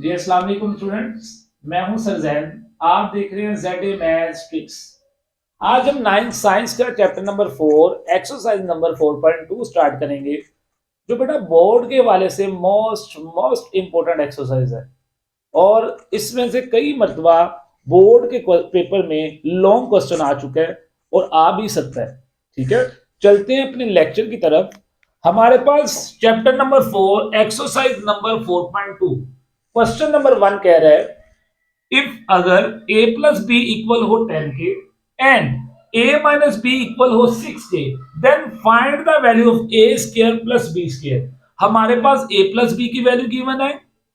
जी अस्सलाम वालेकुम स्टूडेंट्स, मैं हूं सर जैन। आप देख रहे हैं जेड ए मैथ्स ट्रिक्स। आज हम नाइन्थ साइंस का chapter number 4 exercise number 4.2 start करेंगे, जो बेटा बोर्ड के वाले से मोस्ट मोस्ट इंपॉर्टेंट एक्सरसाइज है। और इसमें से कई मरतबा बोर्ड के पेपर में लॉन्ग क्वेश्चन आ चुका है और आ भी सकता है। ठीक है, चलते हैं अपने लेक्चर की तरफ। हमारे पास chapter number 4 exercise number 4.2 question number 1 कह रहा है, इफ अगर a प्लस बी इक्वल हो 10 के and a minus B equal हो 6 के, then find the value of a square plus B square. हमारे पास a प्लस बी की वैल्यू गिवन है,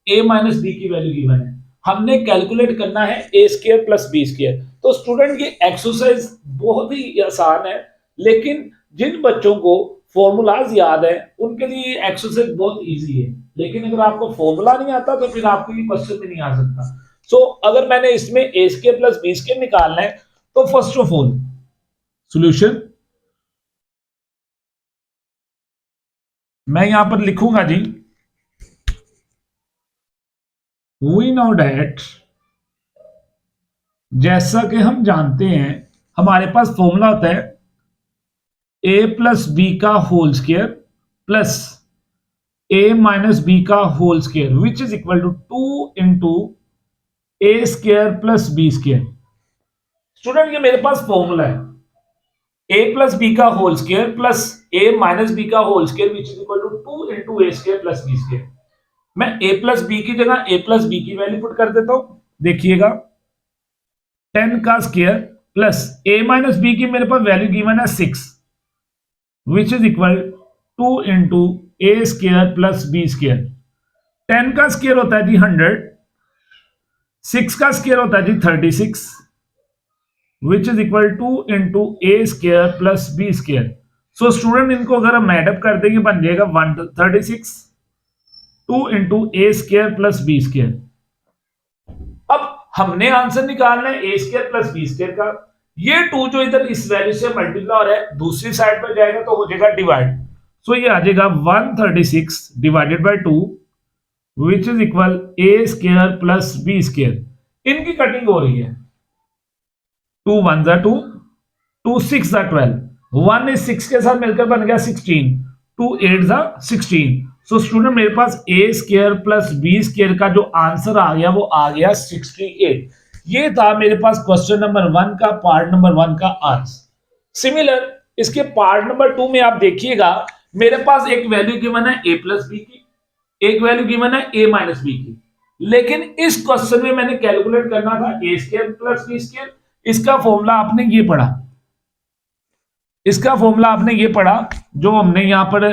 a माइनस बी की वैल्यू गिवन है। हमने कैलकुलेट करना है a square plus B square. तो स्टूडेंट ये एक्सरसाइज बहुत ही आसान है, लेकिन जिन बच्चों को फॉर्मूलाज याद है उनके लिए एक्सरसाइज बहुत इजी है। लेकिन अगर आपको फॉर्मूला नहीं आता तो फिर आपको ये क्वेश्चन भी नहीं आ सकता। सो अगर मैंने इसमें ए स्क्वायर प्लस बी स्क्वायर निकालना है तो फर्स्ट ऑफ ऑल सॉल्यूशन मैं यहां पर लिखूंगा जी, वी नो डैट, जैसा कि हम जानते हैं हमारे पास फॉर्मूला होता है ए प्लस बी का whole square plus A minus B का whole square which is equal to 2 into A square plus B square. Student ये मेरे पास फॉर्मूला है ए प्लस बी का whole square plus A minus B का whole square which is equal to 2 into A square plus B square. मैं A plus B की जगह A plus B की वैल्यू पुट कर देता हूं। देखिएगा 10 का square plus A minus B की मेरे पास वैल्यू गिवन है 6 which is equal 2 into A square plus B square. 10 का स्क्वायर होता है जी 100, 6 का स्क्वायर होता है जी 36 which is equal 2 into A square plus B square. So student इनको अगर हम एडअप कर देंगे बन जाएगा 136 2 into A square plus B square. अब हमने आंसर निकालना है a square plus B square का। ये 2 जो इधर इस वैल्यू से मल्टीप्लाई हो रहा है दूसरी साइड पर जाएगा तो हो जाएगा डिवाइड। सो ये आ जाएगा 136 divided by 2 which is equal A square plus B square. इनकी कटिंग हो रही है, 2 1 जा 2, 2 6 जा 12, 1 इस 6 के साथ मिलकर बन गया 16, 2 8 जा 16। सो स्टूडेंट मेरे पास ए स्क्वायर प्लस बी स्क्वायर का जो आंसर आ गया वो आ गया 68। ये था मेरे पास क्वेश्चन नंबर 1 का पार्ट नंबर 1 का आंसर। सिमिलर इसके पार्ट नंबर 2 में आप देखिएगा मेरे पास एक वैल्यू गिवन है ए प्लस बी की, एक वैल्यू गिवन है ए माइनस बी की। लेकिन इस क्वेश्चन में मैंने कैलकुलेट करना था ए स्क्वायर प्लस बी स्क्वायर। इसका फॉर्मूला आपने ये पढ़ा, इसका फॉर्मूला आपने ये पढ़ा जो हमने यहां पर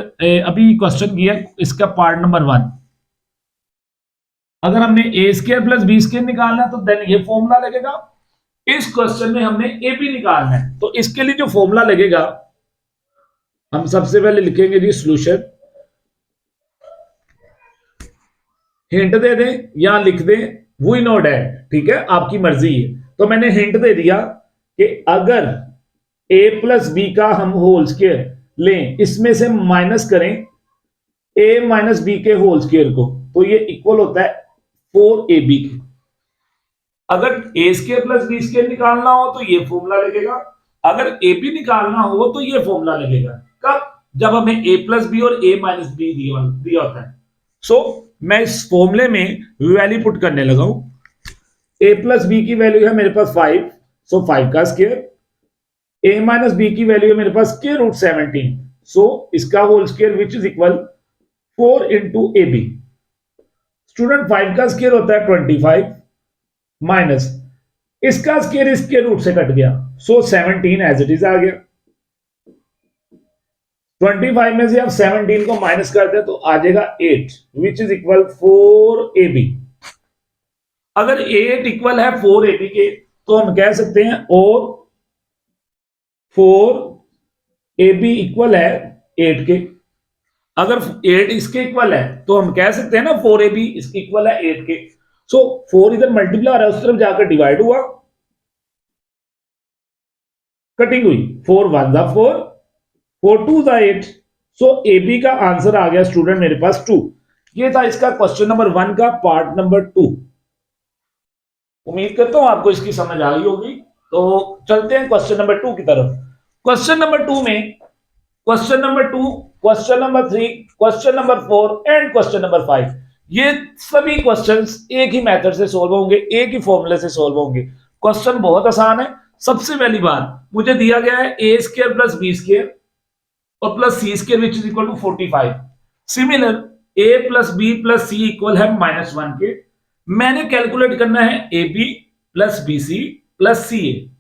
अभी क्वेश्चन किया, इसका पार्ट नंबर 1। अगर हमने ए स्क्वायर प्लस बी स्क्वायर निकालना है तो देन ये फॉर्मूला लगेगा। इस क्वेश्चन में हमने ए बी निकालना है तो इसके लिए जो फॉर्मूला लगेगा हम सबसे पहले लिखेंगे जी सॉल्यूशन। हिंट दे दें या लिख दें वी नो डैट, ठीक है आपकी मर्जी है। तो मैंने हिंट दे दिया कि अगर a प्लस बी का हम होल स्क्वायर लें, इसमें से माइनस करें a माइनस बी के होल स्क्वायर को, तो ये इक्वल होता है 4ab के। अगर a square plus B square निकालना हो तो ये फॉर्मूला लगेगा, अगर ab निकालना हो तो ये फॉर्मूला लगेगा। कब? जब हमें a प्लस बी और a माइनस बी दिया होता है। सो मैं इस फॉर्मूले में वैल्यू पुट करने लगा हूं। a प्लस बी की वैल्यू है मेरे पास 5, सो 5 का स्क्वायर, a माइनस बी की वैल्यू है मेरे पास स्क्वायर रूट 17, सो इसका whole square which is equal 4 into A B. Student 5 का स्क्वायर होता है 25 माइनस इसका स्क्वायर स्क्वायर रूट से कट गया, सो 17 एज इट इज आ गया। 25 में से आप 17 को माइनस कर दे तो आ जाएगा 8 विच इज इक्वल 4ab। अगर 8 इक्वल है 4ab के तो हम कह सकते हैं और 4ab इक्वल है 8 के। अगर 8 इसके इक्वल है तो हम कह सकते हैं ना 4ab इसके इक्वल है 8 के। सो 4 इधर मल्टीप्लाई हो रहा है उस तरफ जाकर डिवाइड हुआ, कटिंग हुई, 4 1 जा 4, 4 2 जा 8। सो ab का आंसर आ गया स्टूडेंट मेरे पास 2। ये था इसका क्वेश्चन नंबर 1 का पार्ट नंबर 2। उम्मीद करता हूं आपको इसकी समझ आ गई होगी। तो चलते हैं क्वेश्चन नंबर 2 की तरफ। क्वेश्चन नंबर 2 में question number 2, question number 3, question number 4 and question number 5, ये सभी क्वेश्चंस एक ही मेथड से सोल्व होंगे, एक ही फॉर्मूले से सोल्व होंगे। क्वेश्चन बहुत आसान है। सबसे पहली बात, मुझे दिया गया है a square plus B square और plus c square which is equal to 45। Similar a plus B plus c equal है -1 के। मैंने कैलकुलेट करना है a b plus b c plus c a.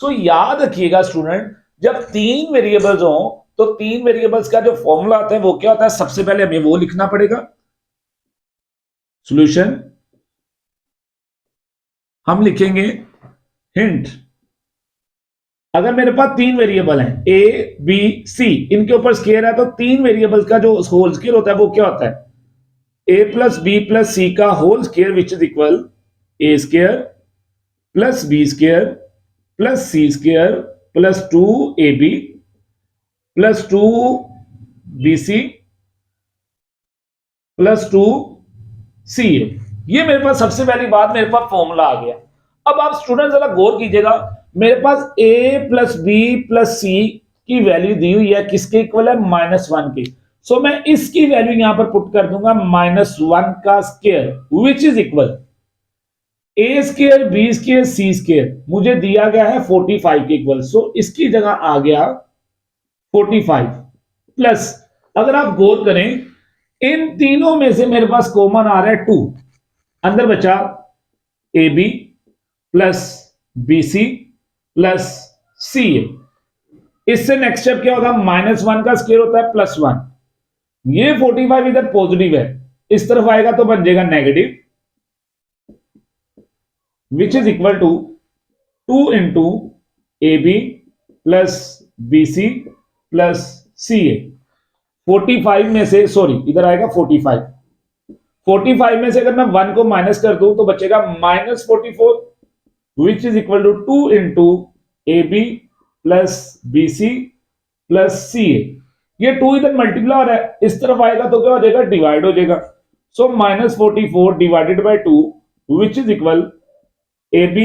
So याद रखिएगा स्टूडेंट, जब तीन वेरिएबल्स हो तो तीन वेरिएबल्स का जो फॉर्मूला आता है वो क्या होता है, सबसे पहले हमें वो लिखना पड़ेगा। सॉल्यूशन हम लिखेंगे हिंट। अगर मेरे पास तीन वेरिएबल हैं ए बी सी, इनके ऊपर स्केयर है, तो तीन वेरिएबल्स का जो होल स्केयर होता है वो क्या होता है, A plus B plus C का whole square which is equal A square plus B square plus C square plus 2ab plus 2bc plus 2ca। ये मेरे पास सबसे पहली बात, मेरे पास फॉर्मूला आ गया। अब आप स्टूडेंट जरा गौर कीजिएगा, मेरे पास a प्लस बी प्लस सी की वैल्यू दी हुई है, किसके इक्वल है, -1 के। सो मैं इसकी वैल्यू यहां पर पुट कर दूंगा -1 का square which is equal A square B square C square, मुझे दिया गया है 45 के इक्वल। सो इसकी जगह आ गया 45 प्लस, अगर आप गौर करें इन तीनों में से मेरे पास कॉमन आ रहा है 2, अंदर बचा a b plus b c plus c a. इससे नेक्स्ट स्टेप क्या होगा, -1 का स्केयर होता है +1। ये 45 इधर पॉजिटिव है, इस तरफ आएगा तो बन जाएगा negative, which is equal to 2 into AB plus BC plus CA। 45 में से, सॉरी इधर आएगा 45 में से अगर मैं 1 को माइनस कर दूं तो बचेगा -44 which is equal to 2 into AB plus BC plus CA। ये 2 इधर मल्टीप्लाई हो रहा है, इस तरफ आएगा तो क्या हो जाएगा, डिवाइड हो जाएगा। सो -44 divided by 2 which is equal AB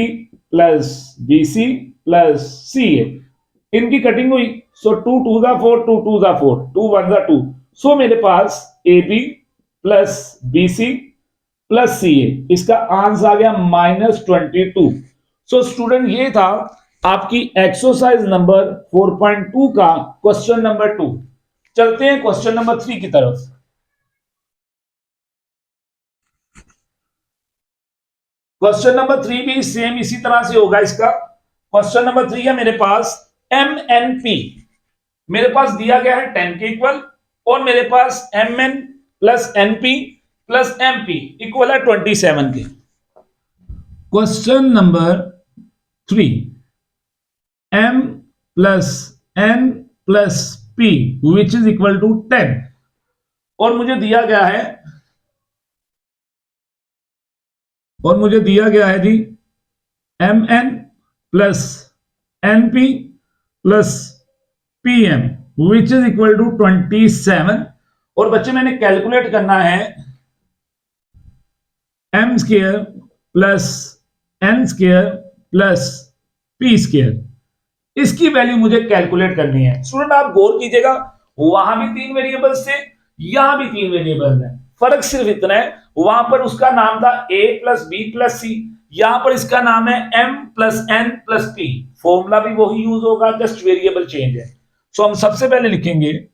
plus BC plus CA। इनकी कटिंग हुई, सो 2 2 जा 4, 2 2 जा 4, 2 1 जा 2। सो मेरे पास AB plus BC plus CA, इसका आंसर आ गया -22। सो स्टूडेंट ये था आपकी एक्सरसाइज नंबर 4.2 का क्वेश्चन नंबर 2। चलते हैं क्वेश्चन नंबर 3 की तरफ। क्वेश्चन नंबर 3 भी सेम इसी तरह से होगा। इसका क्वेश्चन नंबर 3 है मेरे पास MNP, मेरे पास दिया गया है 10 के इक्वल, और मेरे पास MN plus NP plus MP equal है 27 के। Question number 3, M plus N plus P which is equal to 10, और मुझे दिया गया है जी MN plus NP plus PM which is equal to 27। और बच्चे मैंने कैलकुलेट करना है M square plus N square plus P square, इसकी वैल्यू मुझे कैलकुलेट करनी है। स्टूडेंट आप गौर कीजिएगा, वहां भी तीन वेरिएबल्स थे, यहां भी तीन वेरिएबल्स हैं, फर्क सिर्फ इतना है, वहां पर उसका नाम था A प्लस बी प्लस सी, यहां पर इसका नाम है M plus N plus P। Formula भी वही यूज होगा, जस्ट वेरिएबल चेंज है। सो हम सबसे पहले लिखेंगे,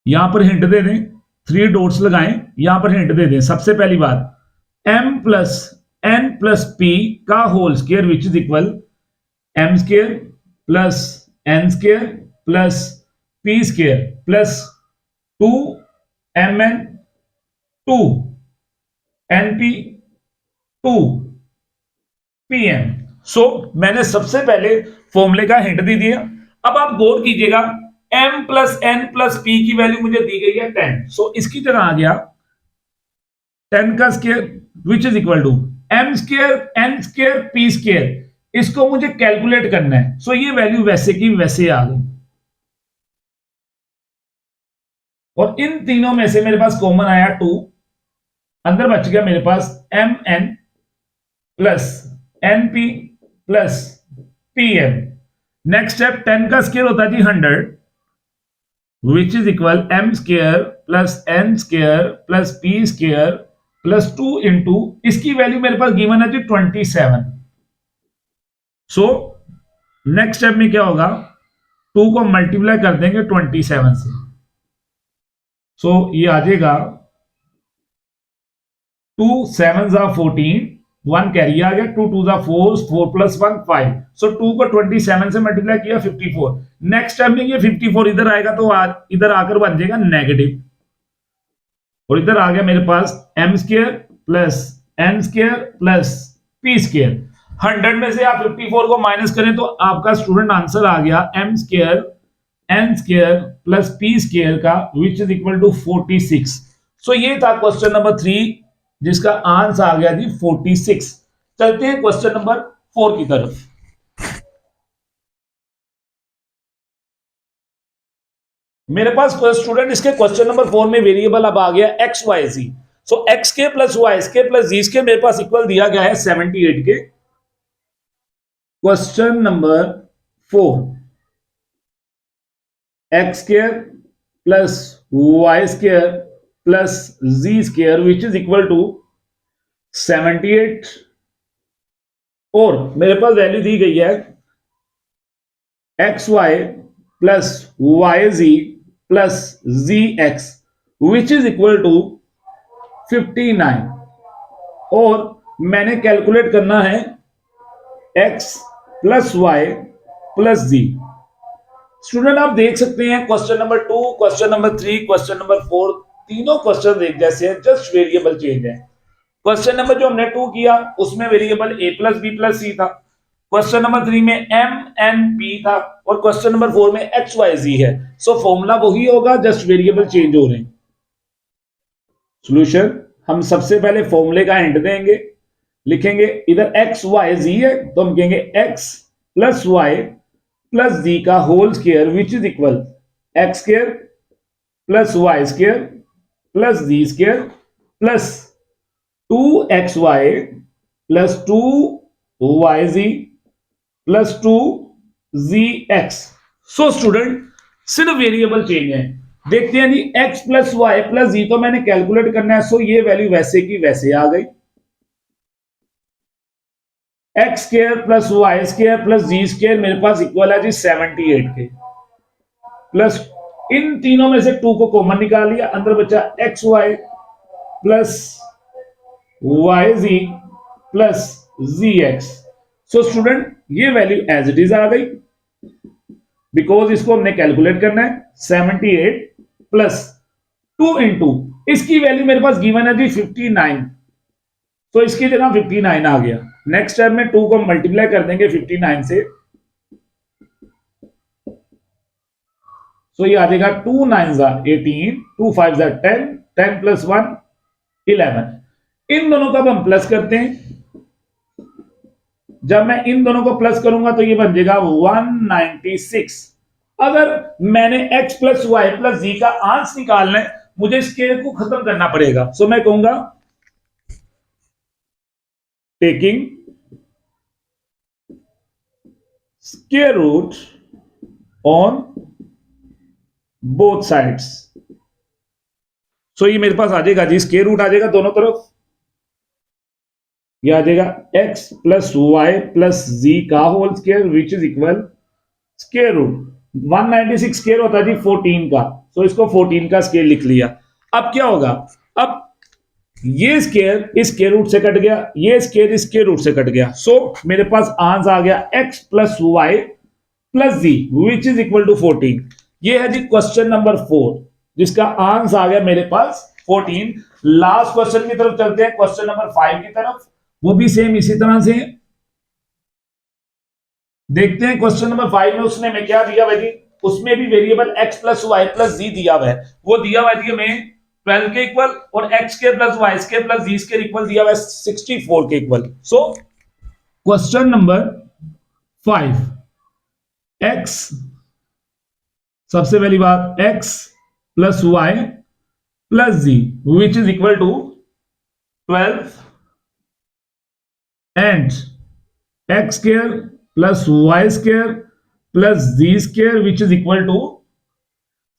यहां पर हिंट दे दें, 3 डॉट्स लगाएं, यहां पर हिंट दे दें। सबसे पहली बात, M plus N plus P का whole square which is equal M square plus N square plus P square plus 2MN 2NP 2PM। So मैंने सबसे पहले फॉर्मूले का हिंट दे दिया। अब आप गौर कीजिएगा, M plus N plus P की वैल्यू मुझे दी गई है 10। सो इसकी तरह आ गया 10 का square which is equal to M square N square P square, इसको मुझे कैलकुलेट करना है। सो ये वैल्यू वैसे की वैसे आ गई। और इन तीनों में से मेरे पास कॉमन आया 2, अंदर बच गया मेरे पास mn plus np plus pm। Next step 10 का स्क्वायर होता है जी 100 विच is equal m square plus n square plus p square plus 2 into इसकी वैल्यू मेरे पास गिवन है जी 27। सो नेक्स्ट स्टेप में क्या होगा, 2 को मल्टीप्लाई कर देंगे 27 से। सो ये आ जाएगा 2 7 जा 14, 1 कैरी आ गया, 2 2 जा 4, 4 प्लस 1 5। सो 2 को 27 से मल्टीप्लाई किया 54। नेक्स्ट टाइम में ये 54 इधर आएगा तो इधर आकर बन जाएगा नेगेटिव, और इधर आ गया मेरे पास m square plus n square plus p square. 100 में से आप 54 को माइनस करें तो आपका स्टूडेंट आंसर आ गया m square n square plus p square का विच इज इक्वल टू 46। सो ये था क्वेश्चन नंबर 3 जिसका आंसर आ गया जी 46। चलते हैं क्वेश्चन नंबर 4 की तरफ। मेरे पास स्टूडेंट इसके क्वेश्चन नंबर 4 में वेरिएबल अब आ गया X Y Z. So X के प्लस वाई के प्लस जी के मेरे पास इक्वल दिया गया है 78 के। Question number 4, X square plus Y square plus ji square which is equal to 78, और मेरे पास वैल्यू दी गई है X Y plus Y ji plus Z X which is equal to 59, और मैंने कैलकुलेट करना है x plus Y plus z. Student आप देख सकते हैं question number 2, question number 3, question number 4 तीनों क्वेश्चन एक जैसे हैं, जस्ट वेरिएबल चेंज है। क्वेश्चन नंबर जो हमने 2 किया उसमें variable a plus B plus c था, क्वेश्चन नंबर 3 में m n p था, और क्वेश्चन नंबर 4 में x y z है। सो फॉर्मूला वही होगा, जस्ट वेरिएबल चेंज हो रहे हैं। सॉल्यूशन हम सबसे पहले फॉर्मूले का हिंट देंगे, लिखेंगे इधर x y z है तो हम कहेंगे x plus y plus z का whole square which is equal x square plus y square plus z square plus 2xy plus 2yz plus 2zx। So student सिर्फ वेरिएबल चेंज है। देखते हैं जी x plus Y plus Z तो मैंने calculate करना है, सो ये वैल्यू वैसे की वैसे आ गई। X square plus Y square plus जी स्क्वायर मेरे पास इक्वल है जी 78 के, प्लस इन तीनों में से 2 को कॉमन निकाल लिया, अंदर बचा एक्स वाई प्लस वाई जी plus Z x. So student ये वैल्यू एज इट इज आ गई, बिकॉज इसको हमने कैलकुलेट करना है। 78 प्लस 2 इंटू इसकी वैल्यू मेरे पास गिवन है जी 59, तो इसकी जगह 59 आ गया। नेक्स्ट स्टेप में 2 को मल्टीप्लाई कर देंगे 59 से, तो ये आ जाएगा 2 9 18, 2 5 10, 10 प्लस 1 11। इन दोनों का हम प्लस करते हैं, जब मैं इन दोनों को प्लस करूंगा तो ये बन जाएगा 196। अगर मैंने x प्लस वाई प्लस जी का आंसर निकालना है, मुझे स्केयर को खत्म करना पड़ेगा। सो मैं कहूंगा taking square root on both sides. So ये मेरे पास आ जाएगा जी स्क्वायर रूट आ जाएगा दोनों तरफ, ये आ जाएगा x प्लस वाई प्लस जी का whole square which is equal square root 196 square होता है जी 14 का, सो इसको 14 का स्क्वायर लिख लिया। अब क्या होगा, अब ये स्क्वायर इस स्क्वायर रूट से कट गया, ये स्क्वायर इस स्क्वायर रूट से कट गया, सो मेरे पास आंसर आ गया x plus Y plus Z which is equal to 14। ये है जी क्वेश्चन नंबर 4 जिसका आंसर आ गया मेरे पास 14। लास्ट क्वेश्चन की तरफ चलते हैं, क्वेश्चन नंबर 5 की तरफ, वो भी सेम इसी तरह से देखते हैं। क्वेश्चन नंबर 5 में उसने मैं क्या दिया भाई, उसमें भी variable x plus Y plus z दिया हुआ है, वो दिया हुआ है हमें 12 के इक्वल, और x के प्लस वाई के प्लस जी के इक्वल दिया हुआ है 64 के equal. So question number 5, x सबसे पहली बात x plus y plus z, which is equal to 12 and x square plus y square plus z square, which is equal to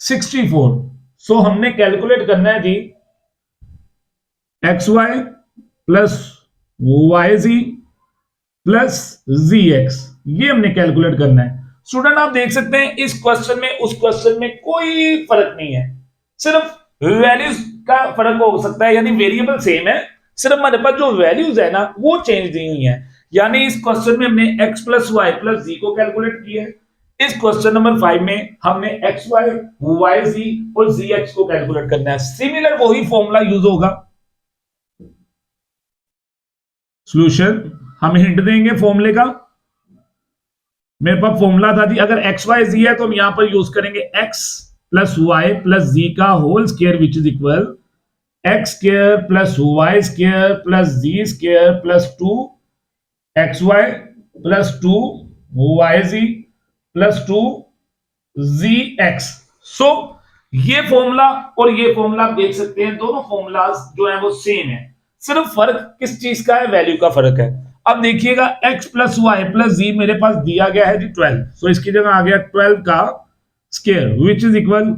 64. सो हमने कैलकुलेट करना है जी एक्स वाई प्लस वाई जी plus Z x, ये हमने calculate करना है। Student आप देख सकते हैं इस क्वेश्चन में उस क्वेश्चन में कोई फर्क नहीं है, सिर्फ वैल्यूज का फर्क हो सकता है, यानी वेरिएबल सेम है, सिर्फ हमारे पास जो वैल्यूज है ना वो चेंज नहीं हुई है। यानी इस क्वेश्चन में हमने x प्लस वाई प्लस जी को कैलकुलेट किया है, इस क्वेश्चन नंबर 5 में हमने एक्स वाई वाई जी और जी एक्स को कैलकुलेट करना है। सिमिलर वही फॉर्मूला यूज होगा। सॉल्यूशन हम हिंट देंगे फॉर्मूले का। मेरे पास फॉर्मूला था जी, अगर एक्स वाई जी है तो हम यहां पर यूज करेंगे एक्स प्लस वाई प्लस जी का whole square, which is equal x square plus Y square plus ji square plus 2 x Y plus 2 y ji plus 2 z x. So ये फॉर्मूला और ये फॉर्मूला आप देख सकते हैं, दोनों फॉर्मूलाज जो है वो सेम है, सिर्फ फर्क किस चीज का है, वैल्यू का फर्क है। अब देखिएगा x प्लस वाई प्लस जी मेरे पास दिया गया है जी 12, सो इसकी जगह आ गया 12 का स्क्वायर, विच इज इक्वल,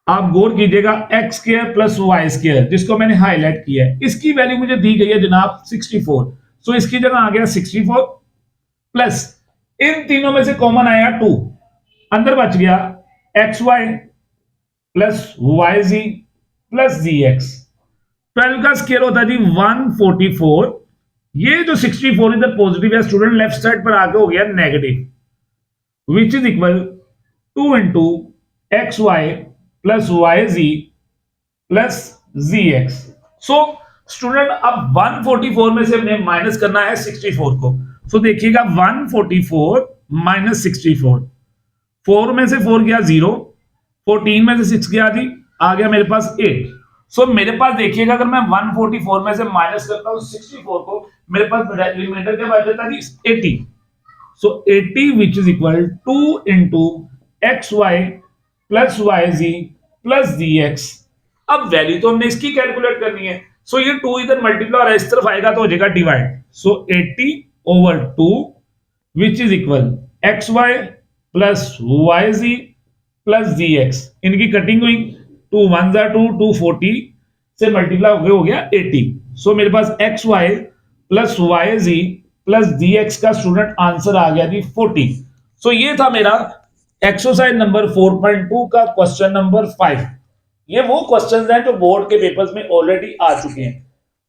आप गौर कीजिएगा X square plus Y square जिसको मैंने हाईलाइट किया है, इसकी वैल्यू मुझे दी गई है जनाब 64, सो इसकी जगह आ गया 64 प्लस इन तीनों में से कॉमन आया 2, अंदर बच गया एक्स वाई प्लस वाई जी प्लस जी एक्स। 12 का स्क्वायर होता है जी 144, ये जो 64 इधर पॉजिटिव है स्टूडेंट, लेफ्ट साइड पर आगे हो गया negative, which is equal 2 into X Y plus Y ji plus Z x. So student अब 144 में से हमने माइनस करना है 64 को। सो देखिएगा 144 माइनस 64, 4 में से 4 गया 0, 14 में से 6 गया जी, आ गया मेरे पास 8। सो मेरे पास देखिएगा अगर मैं 144 में से माइनस करता हूं 64 को, मेरे पास रिमाइंडर क्या बच जाता है जी 80। So 80 which is equal 2 into X Y plus Y ji plus Z X. अब वैल्यू तो हमने इसकी कैलकुलेट करनी है, सो ये 2 इधर मल्टीप्लाई और इस तरफ आएगा तो हो जाएगा divide, so 80 over 2 which is equal X Y plus Y ji plus Z X, इनकी कटिंग हुई 2 1 जा 2 2 40 से मल्टीप्लाई हो गया 80। सो मेरे पास एक्स वाई प्लस वाई जी प्लस जी एक्स का स्टूडेंट आंसर आ गया जी 40। सो ये था मेरा एक्सरसाइज नंबर 4.2 का क्वेश्चन नंबर 5। ये वो क्वेश्चंस हैं जो बोर्ड के पेपर्स में ऑलरेडी आ चुके हैं।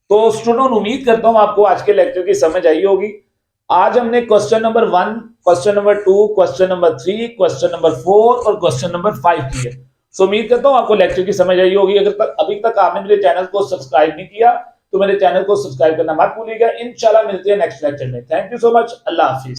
तो स्टूडेंट उम्मीद करता हूं आपको आज के लेक्चर की समझ आई होगी। आज हमने question number 1, question number 2, question number 3, question number 4 और क्वेश्चन नंबर 5 किए। सो उम्मीद करता हूं आपको लेक्चर की समझ आई होगी। अगर अभी तक आपने मेरे चैनल को सब्सक्राइब नहीं किया तो मेरे चैनल को सब्सक्राइब करना मत भूलिएगा। इंशाल्लाह मिलते हैं नेक्स्ट लेक्चर में। Thank you so much, Allah Hafiz.